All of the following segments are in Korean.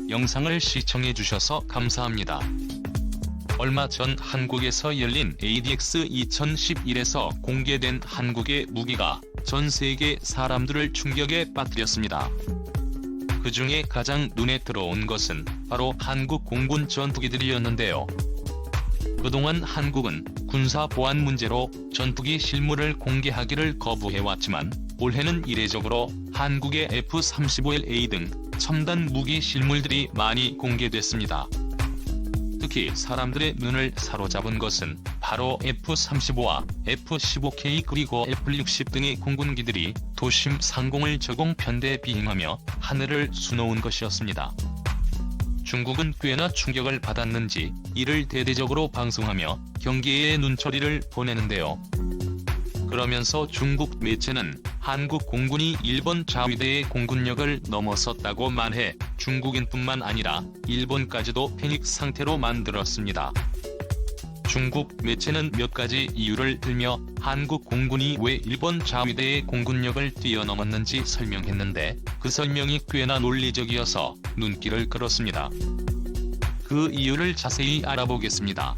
영상을 시청해주셔서 감사합니다. 얼마 전 한국에서 열린 ADX 2011에서 공개된 한국의 무기가 전 세계 사람들을 충격에 빠뜨렸습니다. 그 중에 가장 눈에 들어온 것은 바로 한국 공군 전투기들이었는데요. 그동안 한국은 군사 보안 문제로 전투기 실물을 공개하기를 거부해왔지만 올해는 이례적으로 한국의 F-35LA 등 첨단 무기 실물들이 많이 공개됐습니다. 특히 사람들의 눈을 사로잡은 것은 바로 F-35와 F-15K 그리고 F-60 등의 공군기들이 도심 상공을 저공 편대 비행하며 하늘을 수놓은 것이었습니다. 중국은 꽤나 충격을 받았는지 이를 대대적으로 방송하며 경계에 눈초리를 보내는데요. 그러면서 중국 매체는 한국 공군이 일본 자위대의 공군력을 넘어섰다고 말해 중국인뿐만 아니라 일본까지도 패닉 상태로 만들었습니다. 중국 매체는 몇 가지 이유를 들며 한국 공군이 왜 일본 자위대의 공군력을 뛰어넘었는지 설명했는데 그 설명이 꽤나 논리적이어서 눈길을 끌었습니다. 그 이유를 자세히 알아보겠습니다.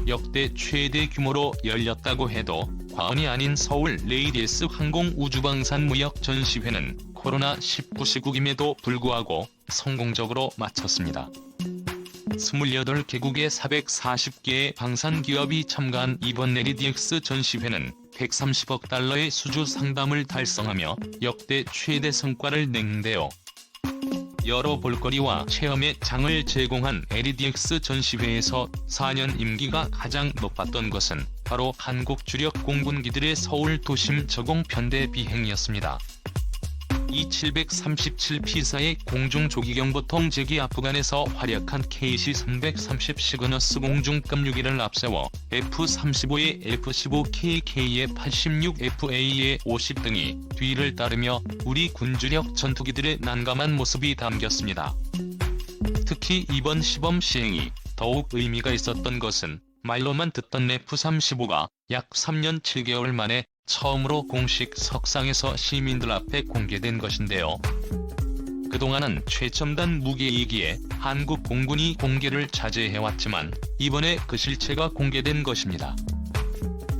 역대 최대 규모로 열렸다고 해도 과언이 아닌 서울 레이디에스 항공우주방산무역 전시회는 코로나19 시국임에도 불구하고 성공적으로 마쳤습니다. 28개국의 440개의 방산기업이 참가한 이번 레이디엑스 전시회는 130억 달러의 수주 상담을 달성하며 역대 최대 성과를 냈는데요. 여러 볼거리와 체험의 장을 제공한 LEDX 전시회에서 4년 임기가 가장 높았던 것은 바로 한국 주력 공군기들의 서울 도심 저공 편대 비행이었습니다. E-737P사의 공중조기경보통 제기 아프간에서 활약한 KC-330 시그너스 공중급유기를 앞세워 F-35의 F-15KK의 86FA의 50 등이 뒤를 따르며 우리 군주력 전투기들의 난감한 모습이 담겼습니다. 특히 이번 시범 시행이 더욱 의미가 있었던 것은 말로만 듣던 F-35가 약 3년 7개월 만에 처음으로 공식 석상에서 시민들 앞에 공개된 것인데요. 그동안은 최첨단 무기이기에 한국 공군이 공개를 자제해왔지만 이번에 그 실체가 공개된 것입니다.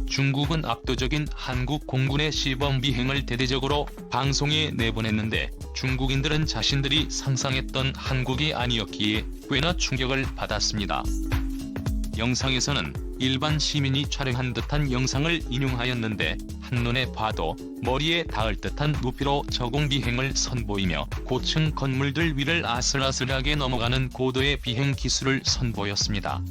중국은 압도적인 한국 공군의 시범 비행을 대대적으로 방송에 내보냈는데 중국인들은 자신들이 상상했던 한국이 아니었기에 꽤나 충격을 받았습니다. 영상에서는 일반 시민이 촬영한 듯한 영상을 인용하였는데 한눈에 봐도 머리에 닿을 듯한 높이로 저공 비행을 선보이며 고층 건물들 위를 아슬아슬하게 넘어가는 고도의 비행 기술을 선보였습니다.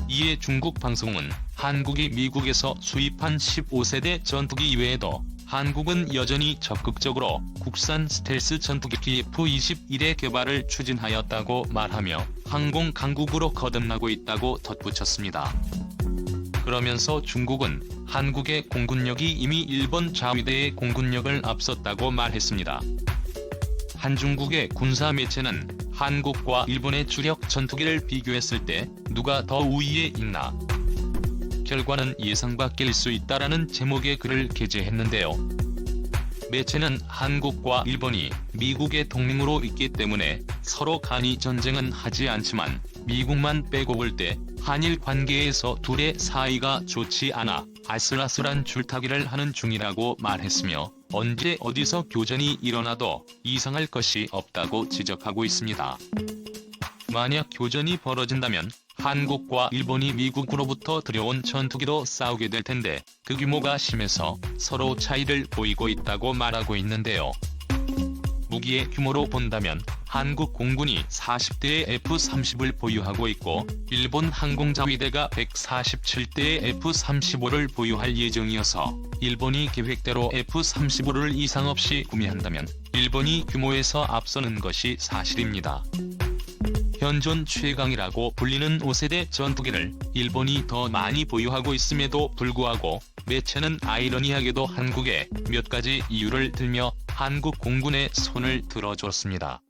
이에 중국 방송은 한국이 미국에서 수입한 15세대 전투기 이외에도 한국은 여전히 적극적으로 국산 스텔스 전투기 F-21의 개발을 추진하였다고 말하며 항공 강국으로 거듭나고 있다고 덧붙였습니다. 그러면서 중국은 한국의 공군력이 이미 일본 자위대의 공군력을 앞섰다고 말했습니다. 한중국의 군사 매체는 한국과 일본의 주력 전투기를 비교했을 때 누가 더 우위에 있나? 결과는 예상 밖일 수 있다라는 제목의 글을 게재했는데요. 매체는 한국과 일본이 미국의 동맹으로 있기 때문에 서로 간이 전쟁은 하지 않지만 미국만 빼고 볼 때 한일 관계에서 둘의 사이가 좋지 않아 아슬아슬한 줄타기를 하는 중이라고 말했으며 언제 어디서 교전이 일어나도 이상할 것이 없다고 지적하고 있습니다. 만약 교전이 벌어진다면 한국과 일본이 미국으로부터 들여온 전투기로 싸우게 될 텐데 그 규모가 심해서 서로 차이를 보이고 있다고 말하고 있는데요. 무기의 규모로 본다면 한국 공군이 40대의 F-30을 보유하고 있고 일본 항공자위대가 147대의 F-35를 보유할 예정이어서 일본이 계획대로 F-35를 이상 없이 구매한다면 일본이 규모에서 앞서는 것이 사실입니다. 현존 최강이라고 불리는 5세대 전투기를 일본이 더 많이 보유하고 있음에도 불구하고 매체는 아이러니하게도 한국에 몇 가지 이유를 들며 한국 공군의 손을 들어줬습니다.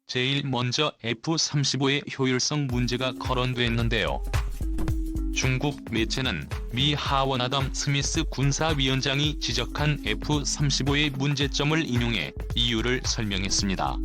제일 먼저 F-35의 효율성 문제가 거론됐는데요. 중국 매체는 미 하원 아담 스미스 군사위원장이 지적한 F-35의 문제점을 인용해 이유를 설명했습니다.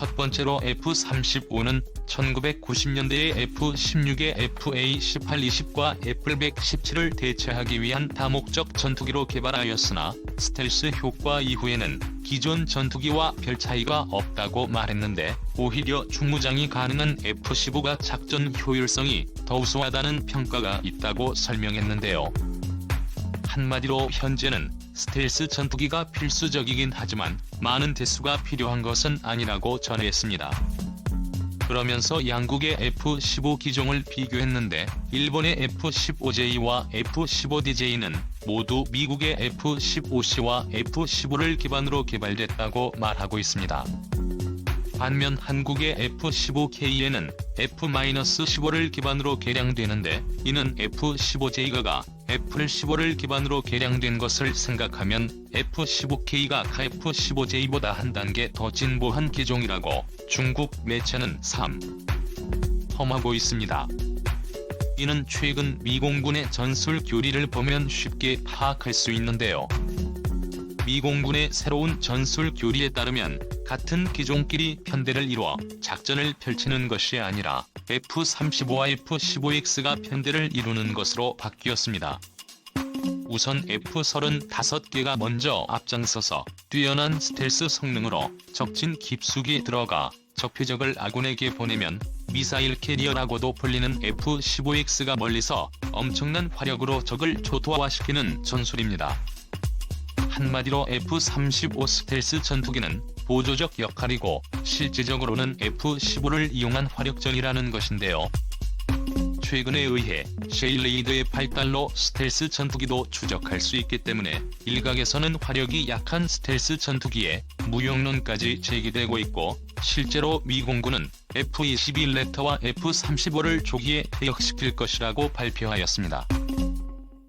첫 번째로 F-35는 1990년대의 F-16의 FA-18-20과 F-117을 대체하기 위한 다목적 전투기로 개발하였으나 스텔스 효과 이후에는 기존 전투기와 별 차이가 없다고 말했는데 오히려 중무장이 가능한 F-15가 작전 효율성이 더 우수하다는 평가가 있다고 설명했는데요. 한마디로 현재는 스텔스 전투기가 필수적이긴 하지만 많은 대수가 필요한 것은 아니라고 전했습니다. 그러면서 양국의 F-15 기종을 비교했는데 일본의 F-15J와 F-15DJ는 모두 미국의 F-15C와 F-15를 기반으로 개발됐다고 말하고 있습니다. 반면 한국의 F-15K에는 F-15를 기반으로 개량되는데 이는 F-15J가 F-15를 기반으로 개량된 것을 생각하면 F-15K가 F-15J보다 한 단계 더 진보한 기종이라고 중국 매체는 험하고 있습니다. 이는 최근 미공군의 전술 교리를 보면 쉽게 파악할 수 있는데요. 미공군의 새로운 전술 교리에 따르면 같은 기종끼리 편대를 이루어 작전을 펼치는 것이 아니라 F-35와 F-15X가 편대를 이루는 것으로 바뀌었습니다. 우선 F-35개가 먼저 앞장서서 뛰어난 스텔스 성능으로 적진 깊숙이 들어가 적표적을 아군에게 보내면 미사일 캐리어라고도 불리는 F-15X가 멀리서 엄청난 화력으로 적을 초토화시키는 전술입니다. 한마디로 F-35 스텔스 전투기는 보조적 역할이고 실질적으로는 F-15를 이용한 화력전이라는 것인데요. 최근에 의해 셰일레이드의 발달로 스텔스 전투기도 추적할 수 있기 때문에 일각에서는 화력이 약한 스텔스 전투기에 무용론까지 제기되고 있고 실제로 미공군은 F-22 랩터와 F-35를 조기에 퇴역시킬 것이라고 발표하였습니다.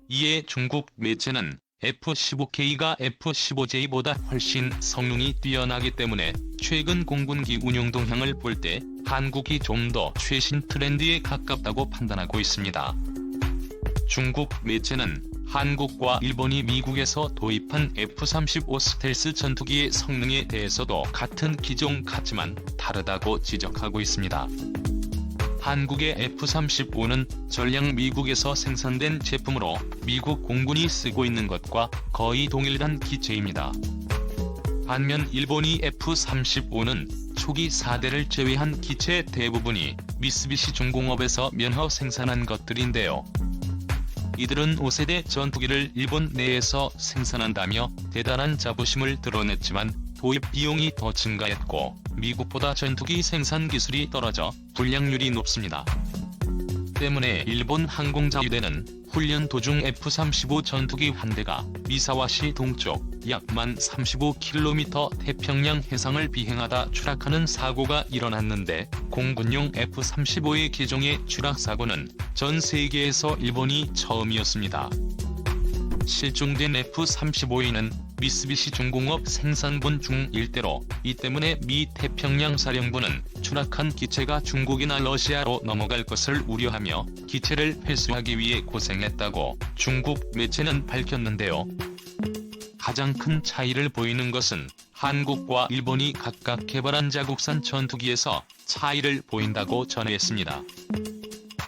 이에 중국 매체는 F-15K가 F-15J보다 훨씬 성능이 뛰어나기 때문에 최근 공군기 운용 동향을 볼 때 한국이 좀 더 최신 트렌드에 가깝다고 판단하고 있습니다. 중국 매체는 한국과 일본이 미국에서 도입한 F-35 스텔스 전투기의 성능에 대해서도 같은 기종 같지만 다르다고 지적하고 있습니다. 한국의 F-35는 전량 미국에서 생산된 제품으로 미국 공군이 쓰고 있는 것과 거의 동일한 기체입니다. 반면 일본이 F-35는 초기 4대를 제외한 기체 대부분이 미쓰비시 중공업에서 면허 생산한 것들인데요. 이들은 5세대 전투기를 일본 내에서 생산한다며 대단한 자부심을 드러냈지만 도입 비용이 더 증가했고 미국보다 전투기 생산 기술이 떨어져 불량률이 높습니다. 때문에 일본 항공자위대는 훈련 도중 F-35 전투기 한 대가 미사와시 동쪽 약 35km 태평양 해상을 비행하다 추락하는 사고가 일어났는데 공군용 F-35의 기종의 추락 사고는 전 세계에서 일본이 처음이었습니다. 실종된 F-35E는 미쓰비시 중공업 생산분 중 일대로 이 때문에 미 태평양 사령부는 추락한 기체가 중국이나 러시아로 넘어갈 것을 우려하며 기체를 회수하기 위해 고생했다고 중국 매체는 밝혔는데요. 가장 큰 차이를 보이는 것은 한국과 일본이 각각 개발한 자국산 전투기에서 차이를 보인다고 전했습니다.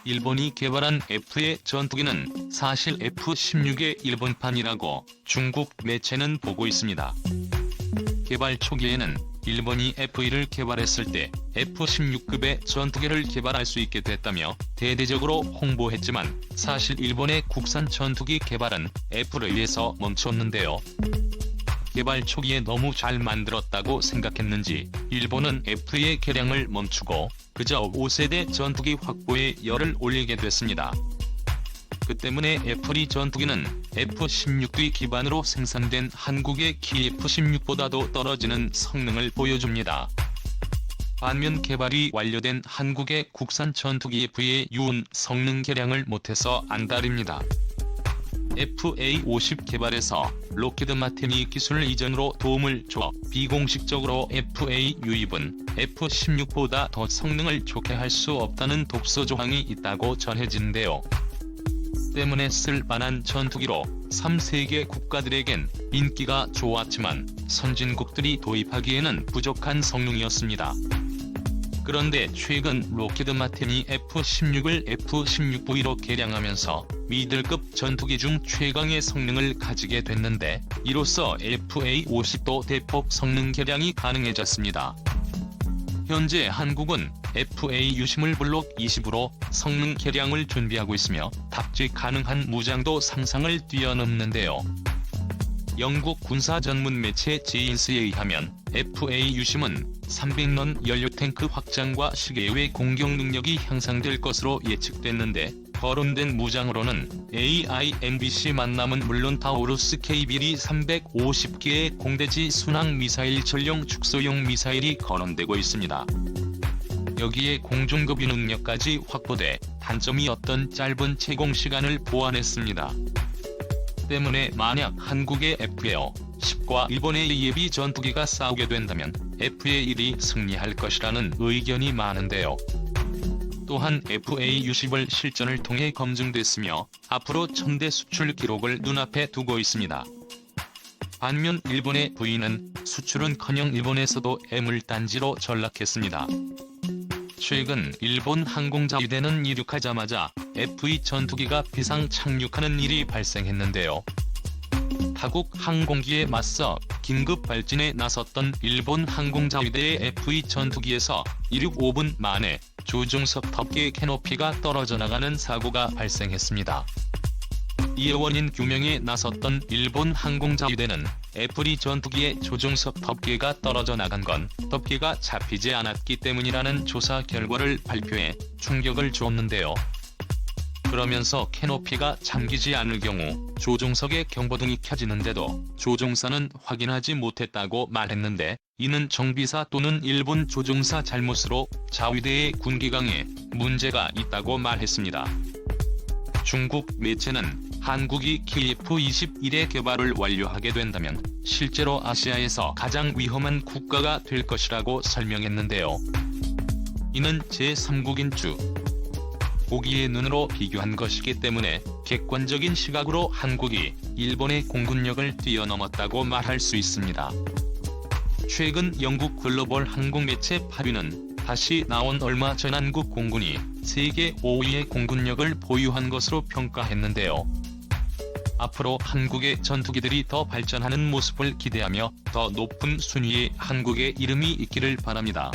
일본이 개발한 F의 전투기는 사실 F-16의 일본판이라고 중국 매체는 보고 있습니다. 개발 초기에는 일본이 F-1을 개발했을 때 F-16급의 전투기를 개발할 수 있게 됐다며 대대적으로 홍보했지만 사실 일본의 국산 전투기 개발은 F를 위해서 멈췄는데요. 개발 초기에 너무 잘 만들었다고 생각했는지 일본은 F의 개량을 멈추고 그저 5세대 전투기 확보에 열을 올리게 됐습니다. 그 때문에 F-2 전투기는 F-16 기반으로 생산된 한국의 키 F-16보다도 떨어지는 성능을 보여줍니다. 반면 개발이 완료된 한국의 국산 전투기 F의 유은 성능 개량을 못해서 안달입니다. FA-50 개발에서 록히드 마틴이 기술 이전으로 도움을 줘 비공식적으로 FA 유입은 F-16보다 더 성능을 좋게 할 수 없다는 독소 조항이 있다고 전해지는데요. 때문에 쓸만한 전투기로 3세계 국가들에겐 인기가 좋았지만 선진국들이 도입하기에는 부족한 성능이었습니다. 그런데 최근 록히드 마틴이 F-16을 F-16V로 개량하면서 미들급 전투기 중 최강의 성능을 가지게 됐는데, 이로써 FA-50도 대폭 성능 개량이 가능해졌습니다. 현재 한국은 FA-유심을 블록 20으로 성능 개량을 준비하고 있으며 탑재 가능한 무장도 상상을 뛰어넘는데요. 영국 군사 전문 매체 제인스에 의하면 FA-유심은 300런 연료탱크 확장과 시계외 공격 능력이 향상될 것으로 예측됐는데, 거론된 무장으로는 AIMBC 만남은 물론 타우루스 K-비리 350개의 공대지 순항 미사일 전용 축소용 미사일이 거론되고 있습니다. 여기에 공중급유 능력까지 확보돼 단점이었던 짧은 채공 시간을 보완했습니다. 때문에 만약 한국의 F-10과 일본의 예비 전투기가 싸우게 된다면 FA-1이 승리할 것이라는 의견이 많은데요. 또한 FA-60을 실전을 통해 검증됐으며 앞으로 1000대 수출 기록을 눈앞에 두고 있습니다. 반면 일본의 V는 수출은커녕 일본에서도 애물단지로 전락했습니다. 최근 일본 항공자위대는 이륙하자마자 F-2 전투기가 비상 착륙하는 일이 발생했는데요. 타국 항공기에 맞서 긴급 발진에 나섰던 일본 항공자위대의 F-2 전투기에서 이륙 5분 만에 조종석 덮개 캐노피가 떨어져 나가는 사고가 발생했습니다. 이에 원인 규명에 나섰던 일본 항공자위대는 F-2 전투기의 조종석 덮개가 떨어져 나간 건 덮개가 잡히지 않았기 때문이라는 조사 결과를 발표해 충격을 줬는데요. 그러면서 캐노피가 잠기지 않을 경우 조종석의 경보등이 켜지는데도 조종사는 확인하지 못했다고 말했는데, 이는 정비사 또는 일본 조종사 잘못으로 자위대의 군기강에 문제가 있다고 말했습니다. 중국 매체는 한국이 KF-21의 개발을 완료하게 된다면 실제로 아시아에서 가장 위험한 국가가 될 것이라고 설명했는데요. 이는 제3국인 주 고기의 눈으로 비교한 것이기 때문에 객관적인 시각으로 한국이 일본의 공군력을 뛰어넘었다고 말할 수 있습니다. 최근 영국 글로벌 항공 매체 파리는 다시 나온 얼마 전 한국 공군이 세계 5위의 공군력을 보유한 것으로 평가했는데요. 앞으로 한국의 전투기들이 더 발전하는 모습을 기대하며 더 높은 순위에 한국의 이름이 있기를 바랍니다.